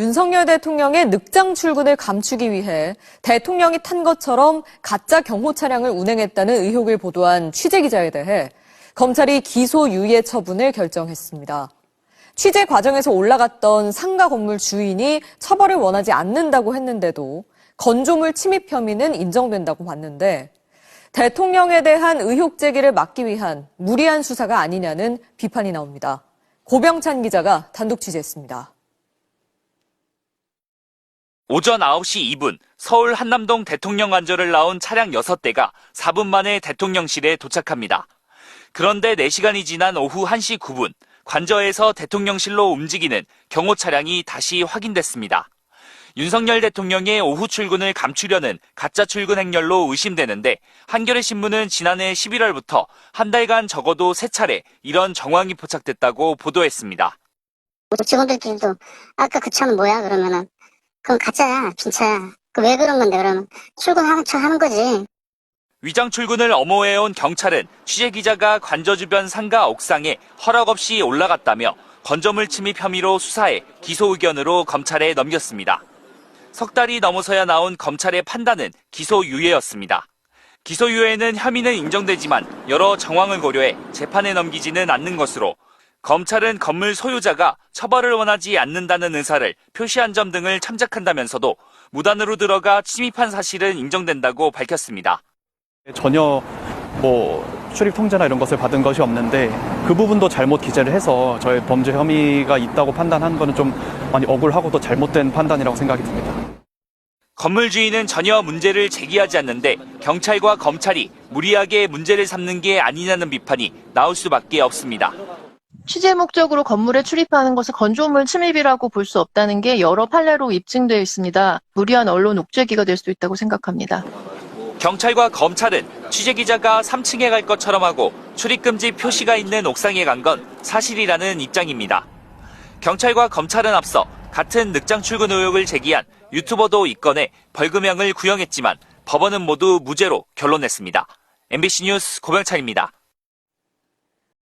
윤석열 대통령의 늑장 출근을 감추기 위해 대통령이 탄 것처럼 가짜 경호 차량을 운행했다는 의혹을 보도한 취재기자에 대해 검찰이 기소유예 처분을 결정했습니다. 취재 과정에서 올라갔던 상가 건물 주인이 처벌을 원하지 않는다고 했는데도 건조물 침입 혐의는 인정된다고 봤는데 대통령에 대한 의혹 제기를 막기 위한 무리한 수사가 아니냐는 비판이 나옵니다. 고병찬 기자가 단독 취재했습니다. 오전 9시 2분 서울 한남동 대통령 관저를 나온 차량 6대가 4분 만에 대통령실에 도착합니다. 그런데 4시간이 지난 오후 1시 9분 관저에서 대통령실로 움직이는 경호 차량이 다시 확인됐습니다. 윤석열 대통령의 오후 출근을 감추려는 가짜 출근 행렬로 의심되는데 한겨레 신문은 지난해 11월부터 한 달간 적어도 3차례 이런 정황이 포착됐다고 보도했습니다. 직원들끼리도 아까 그 차는 뭐야 그러면은 그건 가짜야, 빈차야. 왜 그런 건데 그러면 출근하는 척 하는 거지. 위장 출근을 엄호해온 경찰은 취재기자가 관저 주변 상가 옥상에 허락 없이 올라갔다며 건조물 침입 혐의로 수사해 기소 의견으로 검찰에 넘겼습니다. 석 달이 넘어서야 나온 검찰의 판단은 기소유예였습니다. 기소유예는 혐의는 인정되지만 여러 정황을 고려해 재판에 넘기지는 않는 것으로 검찰은 건물 소유자가 처벌을 원하지 않는다는 의사를 표시한 점 등을 참작한다면서도 무단으로 들어가 침입한 사실은 인정된다고 밝혔습니다. 전혀 출입 통제나 이런 것을 받은 것이 없는데 그 부분도 잘못 기재를 해서 저의 범죄 혐의가 있다고 판단한 거는 좀 많이 억울하고 또 잘못된 판단이라고 생각이 듭니다. 건물 주인은 전혀 문제를 제기하지 않는데 경찰과 검찰이 무리하게 문제를 삼는 게 아니냐는 비판이 나올 수밖에 없습니다. 취재 목적으로 건물에 출입하는 것을 건조물 침입이라고 볼 수 없다는 게 여러 판례로 입증되어 있습니다. 무리한 언론 옥죄기가 될 수도 있다고 생각합니다. 경찰과 검찰은 취재기자가 3층에 갈 것처럼 하고 출입금지 표시가 있는 옥상에 간 건 사실이라는 입장입니다. 경찰과 검찰은 앞서 같은 늑장 출근 의혹을 제기한 유튜버도 이 건에 벌금형을 구형했지만 법원은 모두 무죄로 결론냈습니다. MBC 뉴스 고병찬입니다.